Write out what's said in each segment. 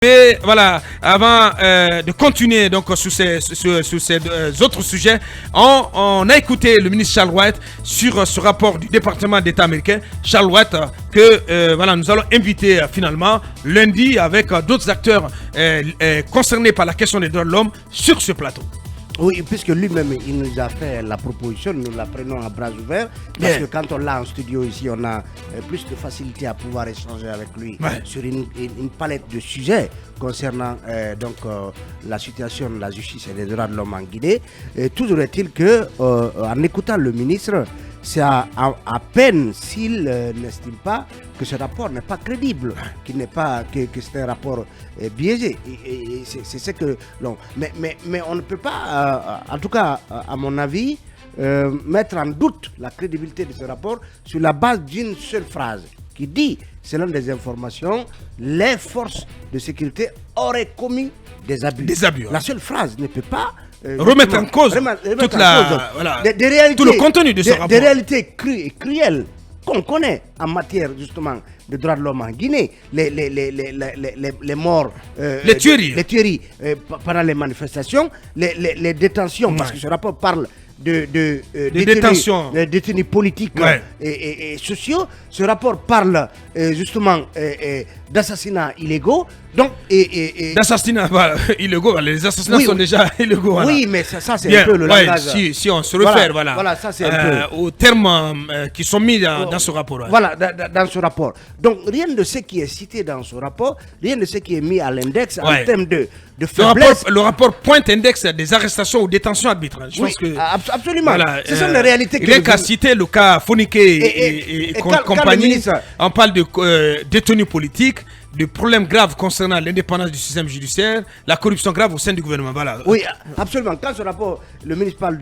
Et voilà, avant de continuer donc sur ces autres sujets, on a écouté le ministre Charles White sur ce rapport du département d'État américain, Charles White, que voilà, nous allons inviter finalement lundi avec d'autres acteurs concernés par la question des droits de l'homme sur ce plateau. Oui, puisque lui-même, il nous a fait la proposition, nous la prenons à bras ouverts. Parce que quand on l'a en studio ici, on a plus de facilité à pouvoir échanger avec lui sur une palette de sujets concernant la situation de la justice et des droits de l'homme en Guinée. Toujours est-il que, en écoutant le ministre, c'est à peine s'il n'estime pas que ce rapport n'est pas crédible, qu'il n'est pas, que c'est un rapport biaisé. Et c'est ce que non. Mais on ne peut pas, en tout cas à mon avis, mettre en doute la crédibilité de ce rapport sur la base d'une seule phrase qui dit, selon des informations, les forces de sécurité auraient commis des abus. La seule phrase ne peut pas remettre en cause toute tout le contenu de ce rapport. Des réalités cruelles qu'on connaît en matière justement de droits de l'homme en Guinée, les morts, les tueries pendant les manifestations, les détentions, parce que ce rapport parle de détenus politiques et sociaux. Ce rapport parle justement d'assassinats illégaux. Donc, d'assassinats illégaux, les assassinats sont déjà illégaux. Voilà. Oui, mais ça c'est un peu le langage. Si on se réfère ça, c'est un peu aux termes qui sont mis dans ce rapport. Voilà, dans ce rapport. Donc, rien de ce qui est cité dans ce rapport, rien de ce qui est mis à l'index en termes de faiblesse. Le rapport pointe index des arrestations ou détentions arbitraires. Absolument. Voilà, ce sont les réalités il y a qu'à citer le cas Foniké et compagnie. On parle de détenus politiques, de problèmes graves concernant l'indépendance du système judiciaire, la corruption grave au sein du gouvernement. Voilà. Oui, absolument. Quand ce rapport, le ministre parle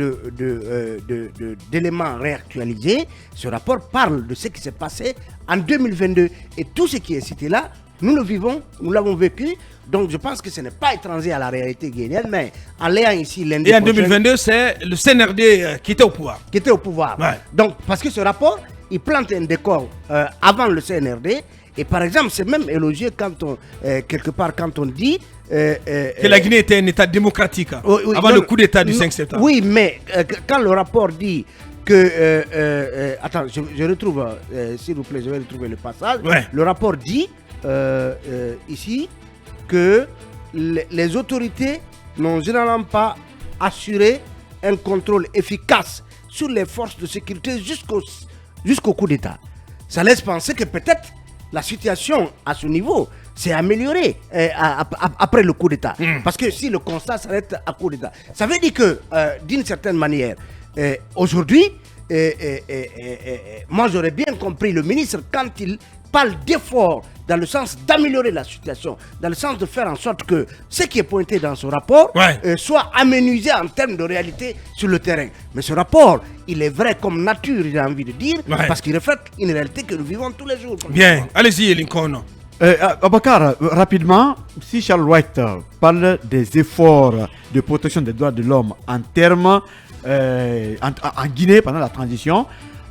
d'éléments réactualisés, ce rapport parle de ce qui s'est passé en 2022. Et tout ce qui est cité là, nous le vivons, nous l'avons vécu. Donc je pense que ce n'est pas étranger à la réalité guinéenne, mais en l'ayant ici lundi. Et en 2022, c'est le CNRD qui était au pouvoir. Donc, parce que ce rapport, il plante un décor avant le CNRD. Et par exemple, c'est même élogieux quand on, quelque part, quand on dit que la Guinée était un État démocratique avant le coup d'État du 5 septembre. Oui, mais quand le rapport dit que... attends, je retrouve, s'il vous plaît, je vais retrouver le passage. Le rapport dit ici que les autorités n'ont généralement pas assuré un contrôle efficace sur les forces de sécurité jusqu'au coup d'État. Ça laisse penser que peut-être la situation à ce niveau s'est améliorée après le coup d'État. Parce que si le constat s'arrête à coup d'État, ça veut dire que d'une certaine manière, aujourd'hui, moi j'aurais bien compris le ministre quand il parle d'efforts dans le sens d'améliorer la situation, dans le sens de faire en sorte que ce qui est pointé dans ce rapport soit aménagé en termes de réalité sur le terrain. Mais ce rapport, il est vrai comme nature, j'ai envie de dire, parce qu'il reflète une réalité que nous vivons tous les jours. Bien, allez-y Lincoln. Abakar, rapidement, si Charles White parle des efforts de protection des droits de l'homme en termes en Guinée pendant la transition,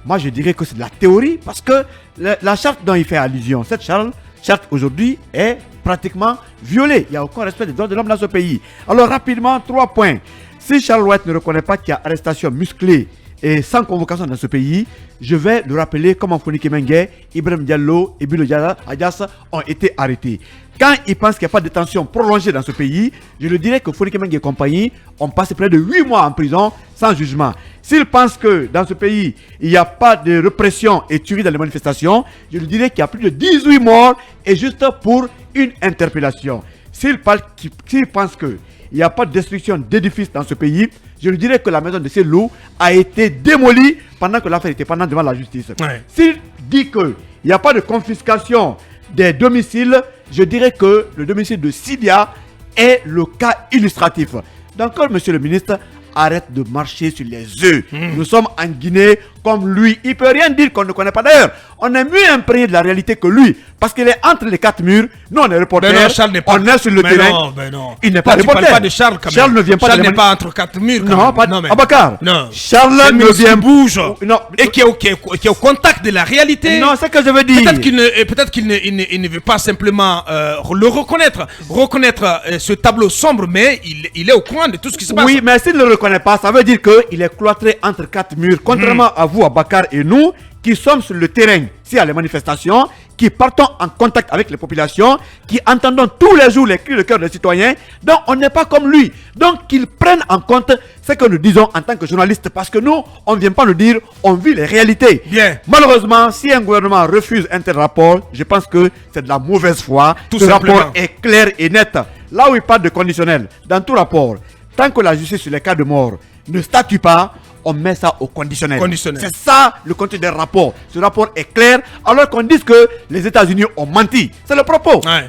moi je dirais que c'est de la théorie, parce que la charte dont il fait allusion, cette charte aujourd'hui est pratiquement violée. Il n'y a aucun respect des droits de l'homme dans ce pays. Alors rapidement, 3 points. Si Charles White ne reconnaît pas qu'il y a arrestation musclée et sans convocation dans ce pays, je vais le rappeler comment Foniké Mengué, Ibrahim Diallo et Bilo Adias ont été arrêtés. Quand il pense qu'il n'y a pas de détention prolongée dans ce pays, je le dirais que Foniké Mengué et compagnie ont passé près de 8 mois en prison sans jugement. S'il pense que dans ce pays, il n'y a pas de répression et tuerie dans les manifestations, je lui dirais qu'il y a plus de 18 morts et juste pour une interpellation. S'il pense qu'il n'y a pas de destruction d'édifices dans ce pays, je lui dirais que la maison de Selou a été démolie pendant que l'affaire était pendant devant la justice. S'il dit qu'il n'y a pas de confiscation des domiciles, je dirais que le domicile de Sidia est le cas illustratif. Donc, monsieur le ministre, arrête de marcher sur les œufs. Nous sommes en Guinée, comme lui. Il ne peut rien dire qu'on ne connaît pas. D'ailleurs, on est mieux imprégné de la réalité que lui. Parce qu'il est entre les 4 murs. Nous, on est reporters. Non, Charles n'est pas... On est sur le terrain. Non, non. Il n'est pas reporter. Tu parles pas de Charles quand même. Charles ne vient pas Charles n'est pas entre 4 murs. Non, pas non, mais... Abakar. Non. Charles ne vient bouge. Non. Et qui est au contact de la réalité. Non, c'est ce que je veux dire. Peut-être qu'il ne veut pas simplement le reconnaître. Reconnaître ce tableau sombre, mais il est au courant de tout ce qui se passe. Oui, mais s'il ne le reconnaît pas, ça veut dire qu'il est cloîtré entre 4 murs. Contrairement à vous, Abakar et nous, qui sommes sur le terrain, s'il y a les manifestations, qui partons en contact avec les populations, qui entendons tous les jours les cris de cœur des citoyens. Donc, on n'est pas comme lui. Donc, qu'ils prennent en compte ce que nous disons en tant que journalistes, parce que nous, on ne vient pas nous dire, on vit les réalités. Bien. Malheureusement, si un gouvernement refuse un tel rapport, je pense que c'est de la mauvaise foi. Tout Ce simplement. rapport est clair et net. Là où il parle de conditionnel, dans tout rapport, tant que la justice sur les cas de mort ne statue pas, on met ça au conditionnel. C'est ça le contenu des rapports. Ce rapport est clair, alors qu'on dise que les États-Unis ont menti. C'est le propos. Ouais.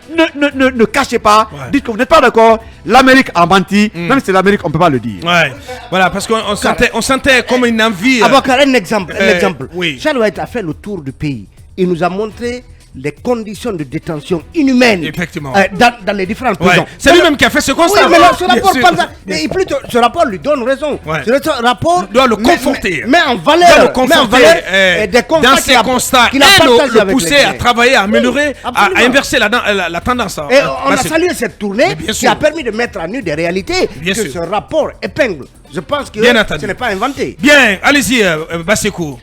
Ne cachez pas. Ouais. Dites que vous n'êtes pas d'accord. L'Amérique a menti. Même si c'est l'Amérique, on ne peut pas le dire. Ouais. Voilà, parce qu'on sentait comme une envie. Abakar, un exemple. Oui. Charles White a fait le tour du pays. Il nous a montré les conditions de détention inhumaines. Effectivement. Dans les différentes prisons. C'est lui-même qui a fait ce constat. Oui, mais là, ce rapport parle ça. Et plutôt, ce rapport lui donne raison. Ouais. Ce rapport doit le conforter. Mais en valeur. Des constats dans ses constats. Qu'il a partagé avec pousser à travailler, à améliorer, à inverser la tendance. Et on a salué cette tournée qui a permis de mettre à nu des réalités que ce rapport épingle. Je pense que ce n'est pas inventé. Bien, allez-y, Bassekou.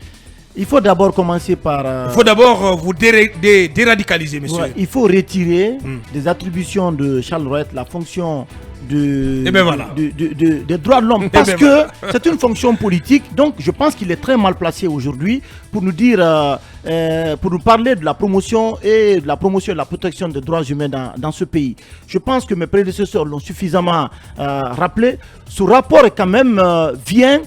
Il faut d'abord commencer par... il faut d'abord vous déradicaliser, monsieur. Ouais, il faut retirer des attributions de Charles White la fonction des droits de l'homme. Parce que c'est une fonction politique. Donc, je pense qu'il est très mal placé aujourd'hui pour nous dire... pour nous parler de la promotion et de la protection des droits humains dans ce pays. Je pense que mes prédécesseurs l'ont suffisamment rappelé. Ce rapport quand même vient...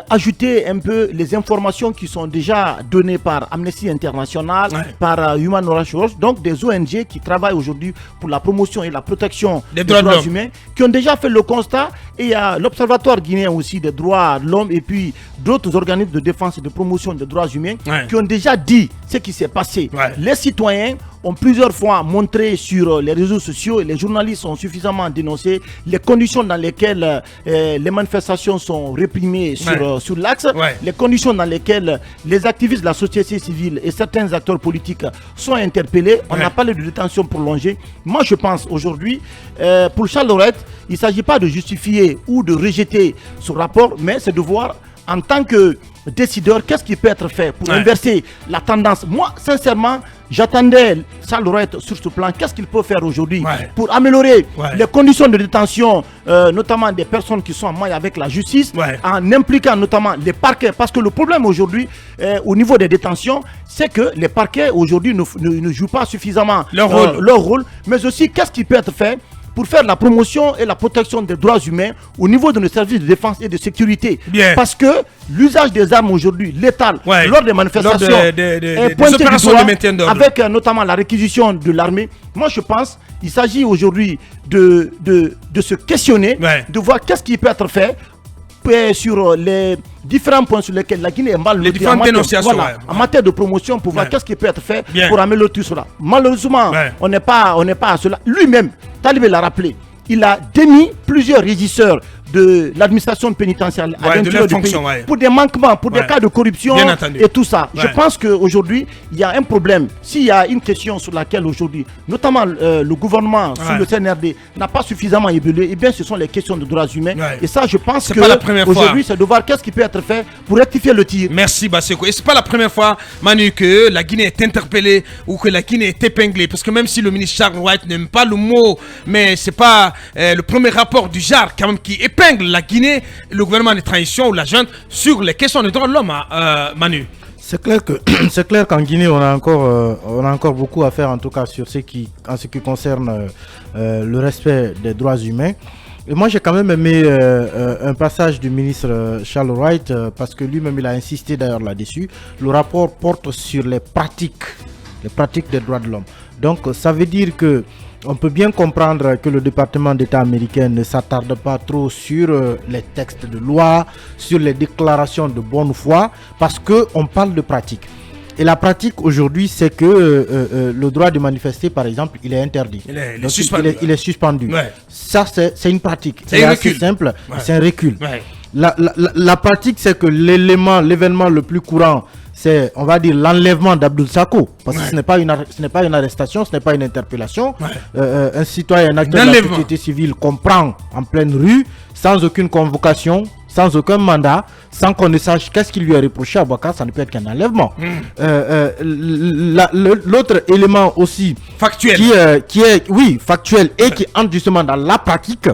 ajouter un peu les informations qui sont déjà données par Amnesty International, par Human Rights Watch, donc des ONG qui travaillent aujourd'hui pour la promotion et la protection des droits humains, qui ont déjà fait le constat. Et il y a l'Observatoire guinéen aussi des droits de l'homme et puis d'autres organismes de défense et de promotion des droits humains qui ont déjà dit ce qui s'est passé. Les citoyens ont plusieurs fois montré sur les réseaux sociaux et les journalistes ont suffisamment dénoncé les conditions dans lesquelles les manifestations sont réprimées sur l'axe, les conditions dans lesquelles les activistes de la société civile et certains acteurs politiques sont interpellés. On a parlé de détention prolongée. Moi, je pense aujourd'hui, pour Charles White, il ne s'agit pas de justifier ou de rejeter ce rapport, mais c'est de voir en tant que décideur, qu'est-ce qui peut être fait pour inverser la tendance. Moi, sincèrement, j'attendais Charles White sur ce plan. Qu'est-ce qu'il peut faire aujourd'hui pour améliorer les conditions de détention, notamment des personnes qui sont en maille avec la justice, en impliquant notamment les parquets. Parce que le problème aujourd'hui, au niveau des détentions, c'est que les parquets aujourd'hui ne jouent pas suffisamment leur rôle. Mais aussi, qu'est-ce qui peut être fait pour faire la promotion et la protection des droits humains au niveau de nos services de défense et de sécurité. Parce que l'usage des armes aujourd'hui, létales, lors des manifestations, est pointé du doigt, avec notamment la réquisition de l'armée. Moi, je pense qu'il s'agit aujourd'hui de se questionner, de voir qu'est-ce qui peut être fait sur les différents points sur lesquels la Guinée est mal notée en matière de promotion, pour voir qu'est-ce qui peut être fait pour améliorer tout cela. Malheureusement, on n'est pas à cela. Lui-même, Talibé l'a rappelé, il a démis plusieurs régisseurs de l'administration pénitentiaire à l'intérieur du pays pour des manquements, pour des cas de corruption et tout ça. Je pense qu'aujourd'hui, il y a un problème. S'il y a une question sur laquelle aujourd'hui, notamment le gouvernement sous le CNRD n'a pas suffisamment évolué, eh bien ce sont les questions de droits humains. Et ça, je pense que aujourd'hui, c'est de voir qu'est-ce qui peut être fait pour rectifier le tir. Merci Bassekou. Et c'est pas la première fois, Manu, que la Guinée est interpellée ou que la Guinée est épinglée. Parce que même si le ministre Charles White n'aime pas le mot, mais c'est pas le premier rapport du genre quand même qui épingle la Guinée, le gouvernement de transition ou la junte sur les questions des droits de l'homme, Manu. C'est clair qu'en Guinée on a encore beaucoup à faire, en tout cas en ce qui concerne le respect des droits humains. Et moi j'ai quand même aimé un passage du ministre Charles White, parce que lui-même il a insisté d'ailleurs là-dessus. Le rapport porte sur les pratiques des droits de l'homme. Donc ça veut dire que on peut bien comprendre que le département d'État américain ne s'attarde pas trop sur les textes de loi, sur les déclarations de bonne foi, parce qu'on parle de pratique. Et la pratique aujourd'hui, c'est que le droit de manifester, par exemple, il est interdit. Il est suspendu. Ouais. Ça, c'est une pratique. C'est assez simple, c'est un recul. Ouais. La pratique, c'est que l'événement le plus courant, c'est, on va dire, l'enlèvement d'Abdoul Sako. Parce que ce n'est pas une arrestation, ce n'est pas une interpellation. Un citoyen, un acteur de la société civile comprend en pleine rue, sans aucune convocation, sans aucun mandat, sans qu'on ne sache qu'est-ce qui lui est reproché à Boubacar, ça ne peut être qu'un enlèvement. L'autre élément aussi factuel, qui est factuel et qui entre justement dans la pratique,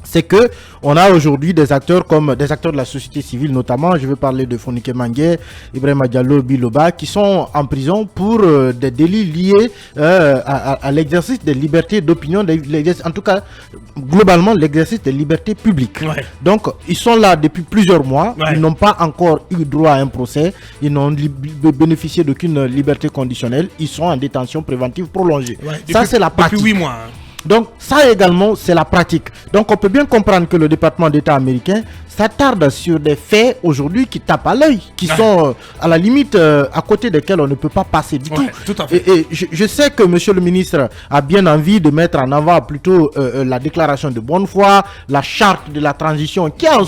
c'est que on a aujourd'hui des acteurs comme des acteurs de la société civile, notamment, je veux parler de Fonike Mangué, Ibrahim Diallo, Biloba, qui sont en prison pour des délits liés à l'exercice des libertés d'opinion, en tout cas, globalement, l'exercice des libertés publiques. Ouais. Donc, ils sont là depuis plusieurs mois, ils n'ont pas encore eu droit à un procès, ils n'ont bénéficié d'aucune liberté conditionnelle, ils sont en détention préventive prolongée. Ouais, ça, c'est la pratique. Depuis 8 mois. Donc ça également, c'est la pratique. Donc on peut bien comprendre que le département d'État américain s'attarde sur des faits aujourd'hui qui tapent à l'œil, qui sont à la limite à côté desquels on ne peut pas passer du tout. Tout à fait. Et je sais que monsieur le ministre a bien envie de mettre en avant plutôt la déclaration de bonne foi, la charte de la transition, qui en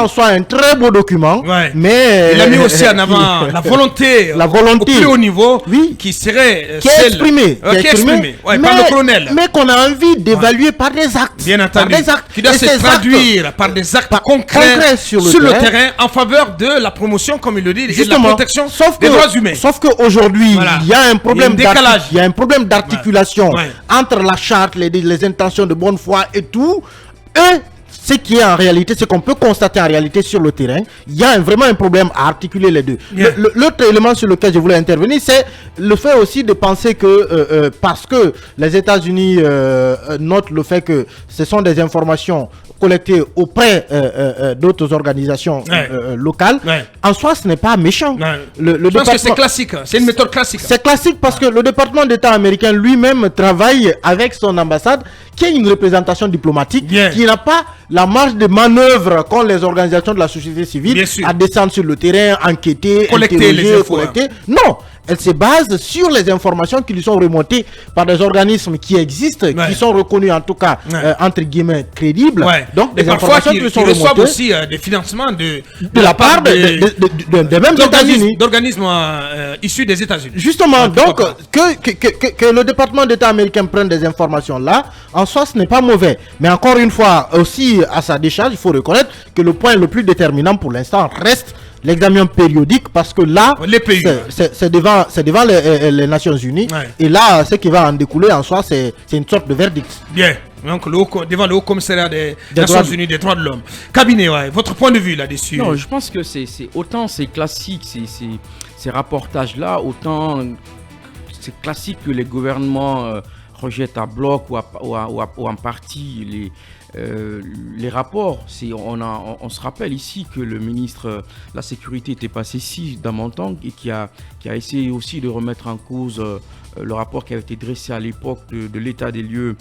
soit un très beau document. Ouais. Mais il a mis aussi en avant la volonté au plus haut niveau, qui serait qui est exprimée par le colonel. Mais qu'on a envie d'évaluer par des actes. Bien entendu. Qui doit se traduire par des actes concret sur le terrain en faveur de la promotion, comme il le dit, et de la protection des droits humains. Sauf qu'aujourd'hui, il y a un problème décalage. Il y a un problème d'articulation entre la charte, les intentions de bonne foi et tout, et ce qui est en réalité, ce qu'on peut constater en réalité sur le terrain, il y a vraiment un problème à articuler les deux. L'autre élément sur lequel je voulais intervenir, c'est le fait aussi de penser que parce que les États-Unis notent le fait que ce sont des informations collectées auprès d'autres organisations locales, en soi ce n'est pas méchant. Je pense que c'est classique, c'est une méthode classique. C'est classique parce que le département d'État américain lui-même travaille avec son ambassade qui est une représentation diplomatique qui n'a pas la marge de manœuvre qu'ont les organisations de la société civile à descendre sur le terrain, enquêter, collecter les infos. Non, elle se base sur les informations qui lui sont remontées par des organismes qui existent, qui sont reconnus en tout cas, entre guillemets, crédibles. Donc, des informations qui lui sont remontées. Reçoivent aussi des financements de la part des mêmes États-Unis. D'organismes issus des États-Unis. Justement, donc, que le département d'État américain prenne des informations là, en soi, ce n'est pas mauvais. Mais encore une fois, aussi à sa décharge, il faut reconnaître que le point le plus déterminant pour l'instant reste l'examen périodique, parce que là, c'est devant les Nations Unies. Et là, ce qui va en découler en soi, c'est une sorte de verdict. Bien. Donc, devant le Haut Commissariat des Nations Unies des droits de l'homme. Cabinet, votre point de vue là-dessus? Non, je pense que c'est autant c'est classique, ces rapportages-là, autant c'est classique que les gouvernements rejettent à bloc ou en partie les rapports. On se rappelle ici que le ministre de la Sécurité était passé ici dans mon temps et qui a essayé aussi de remettre en cause le rapport qui avait été dressé à l'époque de l'état des lieux,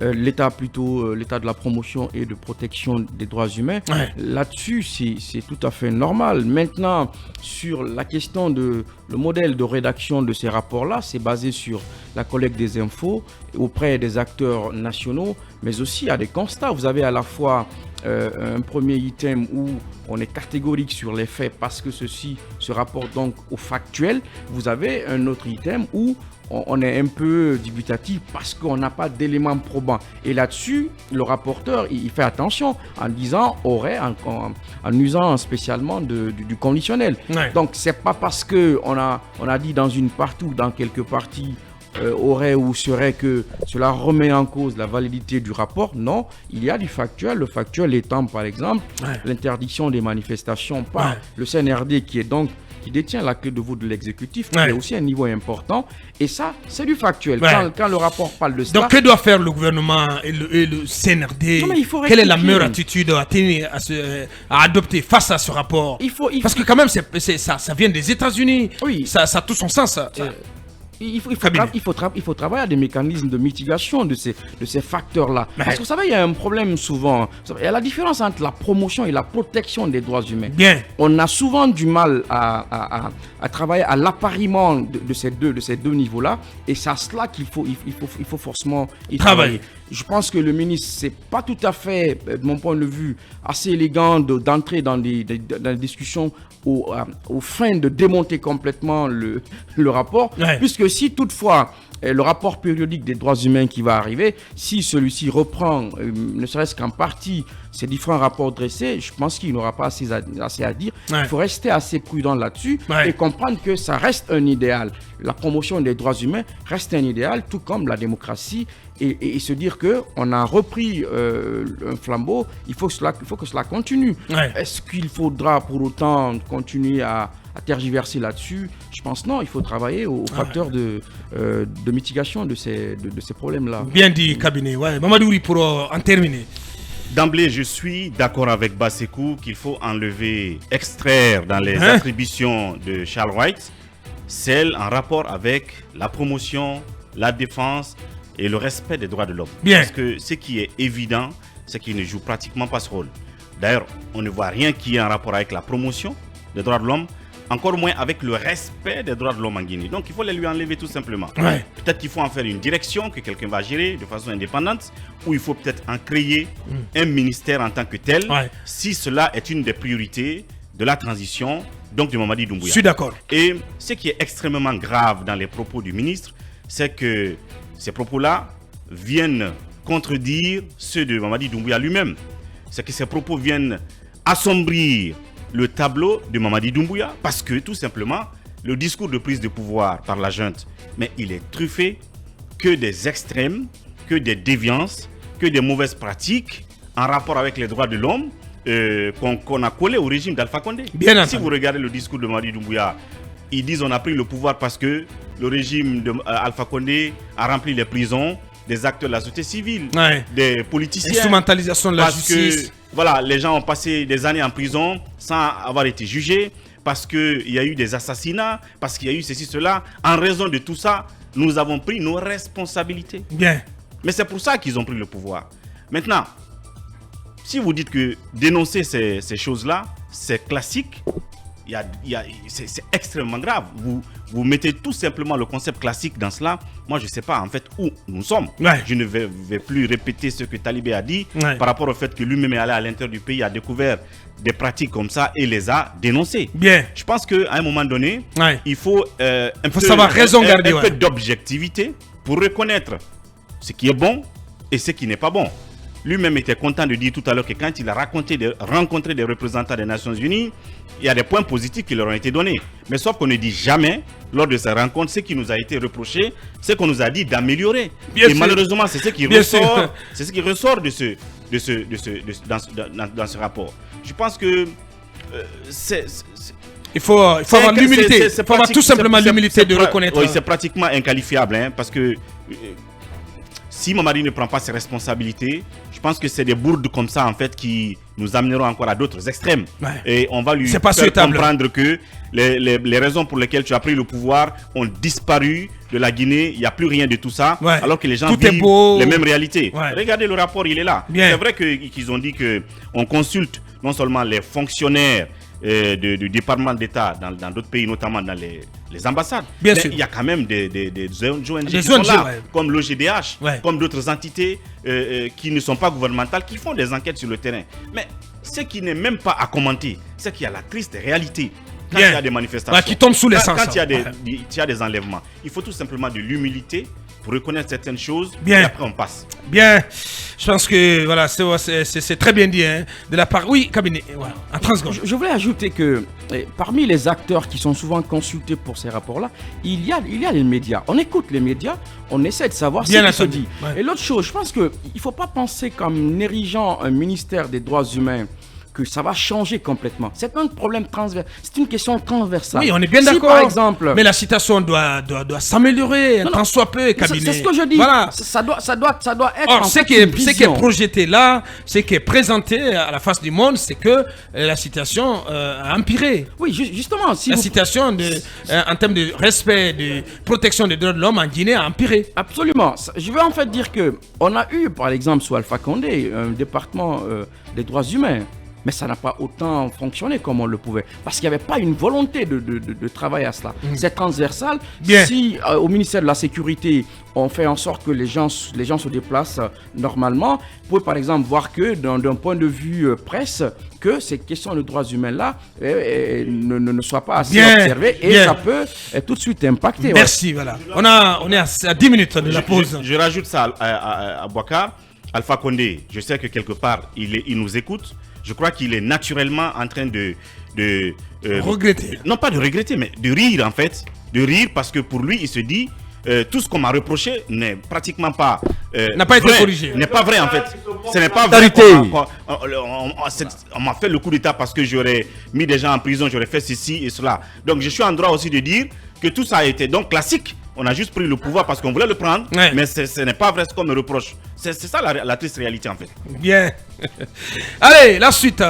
l'état de la promotion et de protection des droits humains. Là-dessus, c'est tout à fait normal. Maintenant, sur la question le modèle de rédaction de ces rapports-là, c'est basé sur la collecte des infos auprès des acteurs nationaux, mais aussi à des constats. Vous avez à la fois un premier item où on est catégorique sur les faits parce que ceci se rapporte donc au factuel. Vous avez un autre item où on est un peu dubitatif parce qu'on n'a pas d'éléments probants. Et là-dessus, le rapporteur, il fait attention en disant en usant spécialement du conditionnel. Donc, c'est pas parce qu'on a dit dans une partie ou dans quelques parties aurait ou serait que cela remet en cause la validité du rapport. Non, il y a du factuel. Le factuel étant, par exemple, l'interdiction des manifestations par le CNRD qui détient la clé de voûte de l'exécutif, qui est aussi un niveau important. Et ça, c'est du factuel. Quand le rapport parle de ça... Donc, que doit faire le gouvernement et le CNRD? Quelle est la meilleure attitude à adopter face à ce rapport? Parce que quand même, ça vient des États-Unis. Ça a tout son sens. il faut travailler à des mécanismes de mitigation de ces facteurs-là. Parce que vous savez, il y a un problème souvent. Il y a la différence entre la promotion et la protection des droits humains. Bien. On a souvent du mal à travailler à l'appariement de ces deux niveaux-là. Et c'est à cela qu'il faut forcément y travailler. Je pense que le ministre, c'est pas tout à fait, de mon point de vue, assez élégant d'entrer dans des discussions aux fins de démonter complètement le rapport. Puisque si toutefois le rapport périodique des droits humains qui va arriver, si celui-ci reprend, ne serait-ce qu'en partie, ces différents rapports dressés, je pense qu'il n'aura pas assez à dire. Il faut rester assez prudent là-dessus et comprendre que ça reste un idéal. La promotion des droits humains reste un idéal, tout comme la démocratie, et se dire qu'on a repris un flambeau, il faut que cela continue. Est-ce qu'il faudra pour autant continuer à tergiverser là-dessus? Je pense non, il faut travailler aux facteurs de mitigation de ces problèmes-là. Bien dit, cabinet. Mamadou, pour en terminer. D'emblée, je suis d'accord avec Bassekou qu'il faut extraire dans les attributions de Charles Wright celles en rapport avec la promotion, la défense et le respect des droits de l'homme. Parce que ce qui est évident, c'est qu'il ne joue pratiquement pas ce rôle. D'ailleurs, on ne voit rien qui est en rapport avec la promotion des droits de l'homme, encore moins avec le respect des droits de l'homme en Guinée. Donc il faut les lui enlever tout simplement. Peut-être qu'il faut en faire une direction que quelqu'un va gérer de façon indépendante, ou il faut peut-être en créer un ministère en tant que tel, si cela est une des priorités de la transition, donc de Mamadi Doumbouya. Je suis d'accord. Et ce qui est extrêmement grave dans les propos du ministre, c'est que ces propos-là viennent contredire ceux de Mamadi Doumbouya lui-même. C'est que ces propos viennent assombrir le tableau de Mamadi Doumbouya, parce que tout simplement le discours de prise de pouvoir par la junte, mais il est truffé que des extrêmes, que des déviances, que des mauvaises pratiques en rapport avec les droits de l'homme qu'on a collé au régime d'Alpha Condé. Si vous regardez le discours de Mamadi Doumbouya, ils disent on a pris le pouvoir parce que le régime d'Alpha Condé a rempli les prisons des acteurs de la société civile, des politiciens. Instrumentalisation de la justice. Voilà, les gens ont passé des années en prison sans avoir été jugés, parce qu'il y a eu des assassinats, parce qu'il y a eu ceci, cela. En raison de tout ça, nous avons pris nos responsabilités. Mais c'est pour ça qu'ils ont pris le pouvoir. Maintenant, si vous dites que dénoncer ces choses-là, c'est classique, c'est extrêmement grave. Vous mettez tout simplement le concept classique dans cela. Moi, je ne sais pas en fait où nous sommes. Je ne vais plus répéter ce que Talibé a dit par rapport au fait que lui-même est allé à l'intérieur du pays, a découvert des pratiques comme ça et les a dénoncées. Je pense qu'à un moment donné, il faut un peu d'objectivité pour reconnaître ce qui est bon et ce qui n'est pas bon. Lui-même était content de dire tout à l'heure que quand il a rencontré des représentants des Nations Unies, il y a des points positifs qui leur ont été donnés. Mais sauf qu'on ne dit jamais, lors de ces rencontres, ce qui nous a été reproché, c'est qu'on nous a dit d'améliorer. Et malheureusement, c'est ce qui ressort dans ce rapport. Je pense que il faut avoir l'humilité. Il faut avoir tout simplement l'humilité de reconnaître. Oui, c'est pratiquement inqualifiable, parce que si Mamadi ne prend pas ses responsabilités, je pense que c'est des bourdes comme ça en fait qui nous amèneront encore à d'autres extrêmes. Et on va lui faire comprendre que les raisons pour lesquelles tu as pris le pouvoir ont disparu de la Guinée. Il n'y a plus rien de tout ça, alors que les gens vivent les mêmes réalités. Regardez le rapport, il est là. C'est vrai qu'ils ont dit qu'on consulte non seulement les fonctionnaires du département d'État dans d'autres pays, notamment dans les ambassades. Mais il y a quand même des ONG qui sont là, comme l'OGDH, comme d'autres entités qui ne sont pas gouvernementales, qui font des enquêtes sur le terrain. Mais ce qui n'est même pas à commenter, c'est qu'il y a la triste réalité. Quand il y a des manifestations, qui tombent sous l'essence, quand il y a des enlèvements, il faut tout simplement de l'humilité pour reconnaître certaines choses, et après on passe. Je pense que voilà, c'est très bien dit de la part. Oui, cabinet, en 30 secondes. Je voulais ajouter que parmi les acteurs qui sont souvent consultés pour ces rapports-là, il y a les médias. On écoute les médias, on essaie de savoir ce qui se dit. Et l'autre chose, je pense qu'il ne faut pas penser qu'en érigeant un ministère des droits humains, que ça va changer complètement. C'est un problème transversal. C'est une question transversale. Oui, on est bien d'accord. Par exemple, mais la situation doit s'améliorer, tant soit peu, cabinet. C'est ce que je dis. Voilà. Ça doit être. Or, ce qui est projeté là, ce qui est présenté à la face du monde, c'est que la situation a empiré. Oui, justement. Si la situation en termes de respect, de protection des droits de l'homme en Guinée a empiré. Absolument. Je veux en fait dire que on a eu, par exemple, sous Alpha Condé, un département des droits humains. Mais ça n'a pas autant fonctionné comme on le pouvait. Parce qu'il n'y avait pas une volonté de travailler à cela. C'est transversal. Bien. Si au ministère de la Sécurité, on fait en sorte que les gens se déplacent normalement, vous pouvez par exemple voir que d'un point de vue presse, que ces questions de droits humains-là ne soient pas assez observées et ça peut tout de suite impacter. Merci, voilà. On est à 10 minutes de la pause. Je rajoute ça à Bouaka. Alpha Condé, je sais que quelque part, il nous écoute. Je crois qu'il est naturellement en train de regretter. Non pas de regretter, mais de rire en fait. De rire parce que pour lui, il se dit, tout ce qu'on m'a reproché n'est pratiquement pas... n'a pas été corrigé. N'est pas vrai en fait. Ce n'est pas vrai. On m'a fait le coup d'état parce que j'aurais mis des gens en prison, j'aurais fait ceci et cela. Donc je suis en droit aussi de dire que tout ça a été donc classique. On a juste pris le pouvoir parce qu'on voulait le prendre, mais ce n'est pas vrai ce qu'on me reproche. C'est ça la triste réalité en fait. Bien. Allez, la suite.